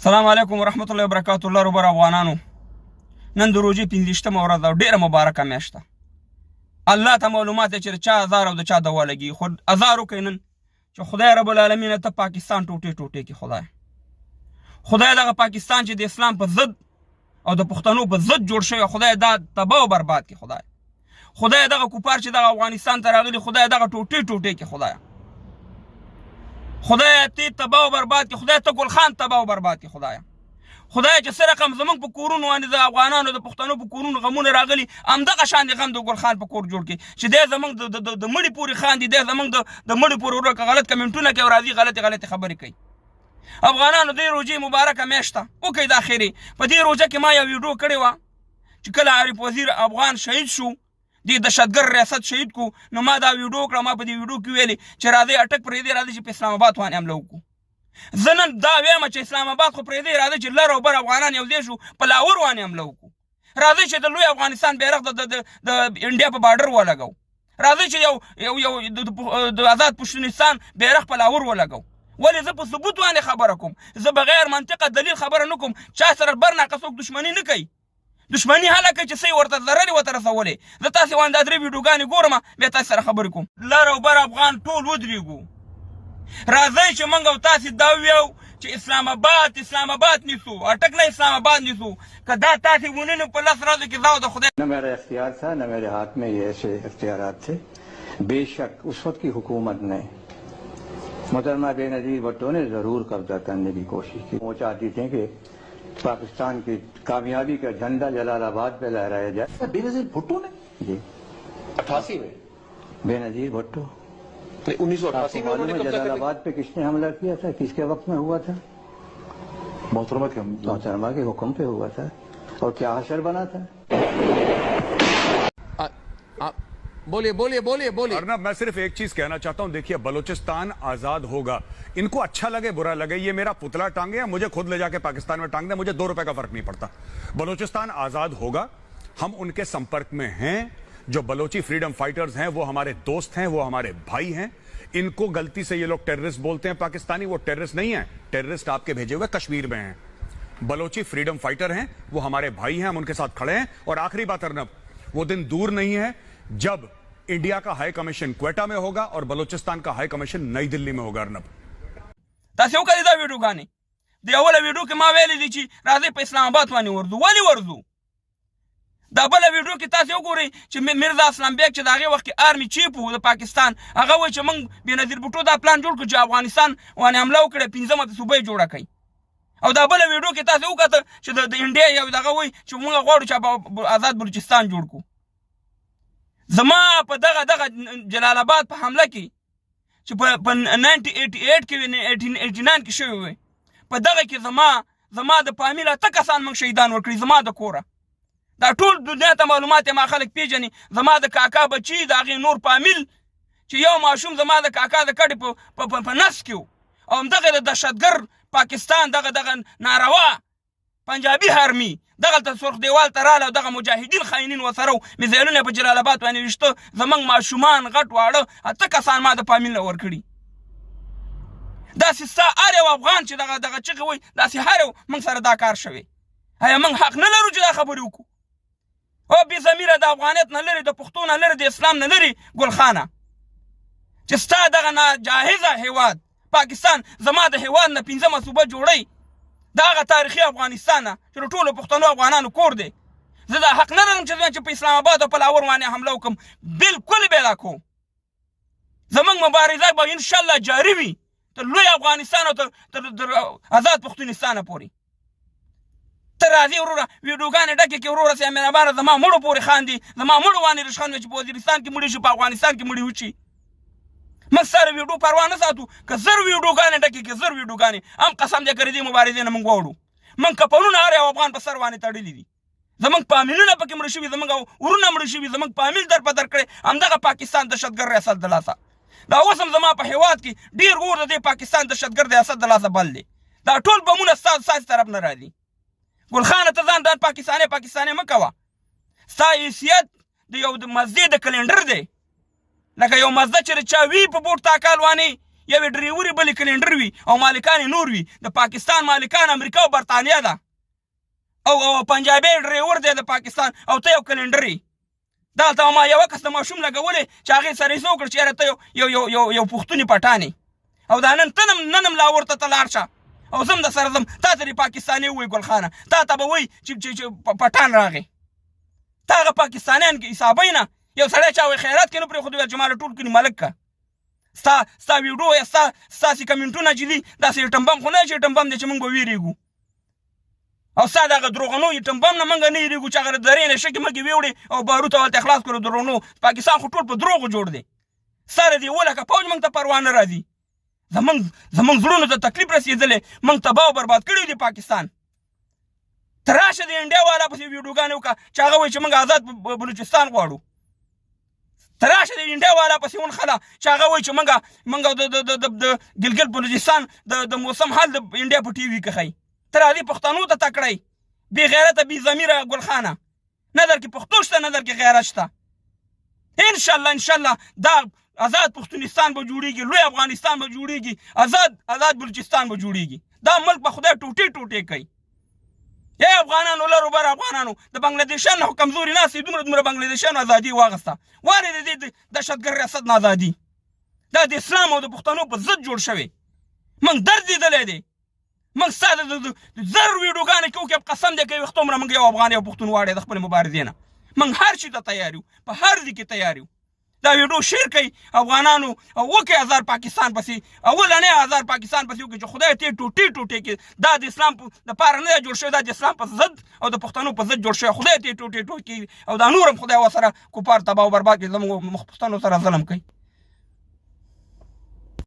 السلام علیکم ورحمت الله وبرکاتہ. الله ربر افغانانو نن د روژې 15مه ورځ او ډیره مبارکه میاشت ده. الله ته معلومات دی چې چا ازار او د چا دوا لګي، خو ازار وکړئ نن چې خدای رب العالمین ته پاکستان ټوټې ټوټې کې خدای دغه پاکستان چې د اسلام په ضد او د پښتنو په ضد جوړ شوی، خدای دا تباه او برباد کې خدای دغه کوپار چې دغه افغانستان ته راغلي، خدای دغه ټوټې ټوټې کې خدای ته تباه او برباد کې، خدای ته ګل خان تباه او برباد کې خدای چې سره رقم زمونږ په کورونو باندې د افغانانو د پښتنو په کورونو غمونه راغلي، همدغه شان د غم د ګل خان په کور جوړ کړي چې دی زمونږ د مړي پورې خاندي، دی زمونږ د مړي پورې ورکه غلط کمنټونه کوي او راځي غلطې خبرې کوي. افغانانو دې روژې مبارکه میاشت ده وکړئ د اخرې. په دې روژه کې ما یو ویډیو کړې وه چې کله عارف وزیر افغان شهید شو، د دهشتګر ریاست شهید کو، نو ما دا ویډیو کړه. ما په دې ویډیو کې ویلې چې راځئ اټک پرېږدئ، راځئ چې په اسلام آباد باندې حمله وکړو. زه نن دا وایم چې اسلام آباد خو پرېږدئ، راځئ چې لر او بر افغانان یو ځای شو په لاهور باندې حمله وکړو. راځئ چې د لوی افغانستان بیرغ د انډیا په بارډر ولګو. راځئ چې یو د آزاد پښتونستان بیرغ په لاهور ولګو. ولې زه په ثبوت باندې خبره کوم، زه بغیر منطقه دلیل خبره نه کوم. چا سره برناقه څوک دښمني نه کوي، دښمني هله کوي چې څه یې ورته ضرر یې ورته رسولی. زه تاسې باندې دا 3 ویډیوګانې ګورم، بیا تاسې سره خبرې کوم. لر او بر افغان ټول ودرېږو. راځئ چې موږ او تاسې دا وویو چې اسلام آباد نیسو، اټک نه اسلام آباد نیسو. که دا تاسې وننو په 10 ورځو کې زه د خدای نہ میرا اختیار تھا نہ میرے ہاتھ میں یہ ایسے اختیارات تھے. بے شک اس وقت کی حکومت نے محترمہ بے نظیر بھٹو نے ضرور قبضہ کرنے کی کوشش کی. وہ چاہتی تھیں کہ پاکستان کی کامیابی کا جھنڈا جلال آباد پہ لہرایا جائے. بے نظیر بھٹو نے جی 88 میں بے نظیر بھٹو 1988 میں انہوں نے قبضہ جلال کر آباد پہ کس نے حملہ کیا تھا، کس کے وقت میں ہوا تھا؟ محترمہ کے حکم پہ ہوا تھا. اور کیا حشر بنا تھا؟ بولیے ارنب میں صرف ایک چیز کہنا چاہتا ہوں. دیکھیے بلوچستان آزاد ہوگا، ان کو اچھا لگے برا لگے، یہ میرا پتلا ٹانگے یا مجھے خود لے جا کے پاکستان میں ٹانگ دیں، مجھے 2 روپے کا فرق نہیں پڑتا. بلوچستان آزاد ہوگا، ہم ان کے سمپرک میں ہیں. جو بلوچی فریڈم فائٹرز ہیں وہ ہمارے دوست ہیں، وہ ہمارے بھائی ہیں. ان کو غلطی سے یہ لوگ ٹیررسٹ بولتے ہیں پاکستانی، وہ ٹیررسٹ نہیں ہیں. ٹیررسٹ آپ کے بھیجے ہوئے کشمیر میں ہیں. بلوچی فریڈم فائٹر ہیں، وہ ہمارے بھائی ہیں، ہم ان کے ساتھ کھڑے ہیں. اور آخری بات ارنب، وہ دن دور نہیں ہے جب انڈیا کا ہائی کمیشن کوئٹہ میں ہوگا اور بلوچستان کا ہائی کمیشن نئی دلی میں ہوگا. ارنب تاسې وکړئ دا ویډیوګانې. د اوله ویډیو کې ما ویلي دي چې راځئ په اسلام آباد باندې ورځو. ولې ورځو؟ دا بله ویډیو کې تاسې وګورئ چې میرزا اسلام بیګ چې د هغې وخت کې آرمي چیف و د پاکستان، هغه وایي چې موږ بېنظیر بوټو دا پلان جوړ کړو چې افغانستان باندې حمله وکړي، 15مه صوبه یې جوړه کړئ. او دا بله ویډیو کې تاسې وکتل چې د انډیا یو دغه وایي چې موږ غواړو چې آزاد بلوچستان جوړ کړو. زما په دغه جلال آباد په حمله کې چې په 1988 کې 1889 کې شوی وی، په دغه کې زما د فامیل 8 کسان موږ شهیدان ورکړي، زما د کوره. دا ټول دنیا ته معلومات ما خلک پیژني. زما د کاکا بچي، د هغې نور فامیل چې یو ماشوم زما د کاکا د کډې په نس کې و. او همدغه د دهشتګر پاکستان دغه ناروا پنجابي آرمي دغلته سرخ دیوال ته راله، دغه مجاهدین خاینین ورسره و، میزایلونه په جلال آباد باندې ویشته. زموږ ماشومان غټ واړه 8 کسان ما د فامیل نه ورکړي. داسې ستا هر یو افغان چې دغه چغې وایي، داسې هر یو موږ سره دا کار شوی. آیا موږ حق نه لرو چې دا خبرې وکړو؟ او بې ضمیره د افغانیت نه لرې، د پښتو نه لرې، د اسلام نه لرې ګل خانه، چې ستا دغه ناجاهزه هیواد پاکستان زما د هیواد نه 15مه صوبه جوړی، دا هغه تاریخي افغانستان نه چې د ټولو پښتنو افغانانو کور دی. زه دا حق نه لرم چې په اسلام آباد او په لاهور باندې حمله وکړم. بلکل بې دا کوم. زموږ مبارزه به انشاءالله جاري وي تر لوی افغانستان او تر آزاد پښتونستانه پورې. ته راځې وروره ویډیوګانې ډکې کړې، وروره سي مهربانه زما مړو پورې خاندي، زما مړو باندې رشخند وي چې په وزیرستان کې مړي شي، په افغانستان کې مړي وچي. موږ سره ویډیو پروا نه ساتو. که 1000 ویډیوګانې ډکې کړې، 1000 ویډیوګانې، هم قسم دی که د دې مبارزې نه موږ واوړو. موږ کپلونه هر یو افغان په سر باندې تړلي دي. زموږ فامیلونه پکې مړه شوي، زموږ ورونه مړه شوي، زموږ فامیل در په در کړی همدغه پاکستان دهشتګر ریاست د لاسه. دا اوس هم زما په هیواد کې ډېر اور د دې پاکستان دهشتګر ریاست د لاسه بل دی. دا ټول بمونه ستاسې طرف نه راځي. ګل خانه ته ځان ډان پاکستاني مه کوه. ستا حیثیت د یو مزدې د کلنډر دی، لکه یو مزده چې د چا وي په بوټ تاکال وانې یوې ډریوري بلې کلنډر وي او مالکان یې نور وي د پاکستان مالکان امریکا او برطانیه ده او پنجابی ډریور دی د پاکستان او ته یو کلنډر یې دلته ما یوه کس د ماشوم لګولی چې هغې سره یې څه وکړ چې یاره ته یو پښتوني پټان او دا نن هم لاهور ته لاړ شه او زه هم د سره ځم تا ته دې پاکستاني ووایي ګلخانه تا ته به وایي چې پټان راغی تا هغه پاکستانیان کې حسابی نه یو سړی چا وایي خیرات کې نه پرېښودی ویل چې ما له ټول کلي ملک که ستا ویډیو یا ستاسې کمنټونه چې دي داسې ایټم بم خو نه چې ایټم بم دی چې موږ به ویرېږو او ستا دغه دروغنو ایټم بم نه موږ نه یېرېږو چې هغه د درې نه شکې مکې ویوړې او باروت هلته خلاص کړو دروغنو پاکستان خو ټول په دروغو جوړ دی سره دې 7 لکه پوځ موږ ته پروا نه راځي زموږ زړونو ته تکلیف رسېدلی موږ تباه او برباد کړي دي پاکستان ته راشه د انډیا والا پسې ویډیوګانې وکړه چې هغه وایي چې موږ آزاد بلوچستان غواړو ته راشه د انډیا والا پسې ونښله چې هغه وایي چې موږ د ګلګل بلوچستان د موسم حال د انډیا په ټي وي کې ښایي ته راځې پښتنو ته تکړی بې غیرته بې ضمیره ګلخانه نه در کې پښتو شته نه در کې غیرت شته انشاءالله دا آزاد پښتونستان به جوړیږي لوی افغانستان به جوړیږي آزاد بلوچستان به جوړیږي دا ملک به خدای ټوټې کوي ای افغانانو لرو بر افغانانو د بنګلادیشان نه کمزوري ناستې دومره بنګلادیشانو ازادي واغسته وارې د دې دهشتګرد ریاست نه ازادي دا د اسلام او د پښتنو په ضد جوړ شوی موږ درد لیدلی دی موږ ستا د زر ویډیوګانې کې وکړې قسم دی کوي وختومره موږ یو افغان یو پښتون واړی د خپلې مبارزې نه موږ هر شي ته تیار یو په هر ځای کې تیار یو دا ویډیو شیر کوي افغانانو وکړئ آزاد پاکستان پسې اولنی آزاد پاکستان پسې وکړئ چې خدای ته ټوټې کې دا د اسلام دپاره نه دی جوړ شوی دا د اسلام په ضد او د پښتنو په ضد جوړ شوی خدای ته ټوټې او دا نور هم خدای ورسره کفار تباه او برباد کړي زموږ پښتنو سره ظلم کوي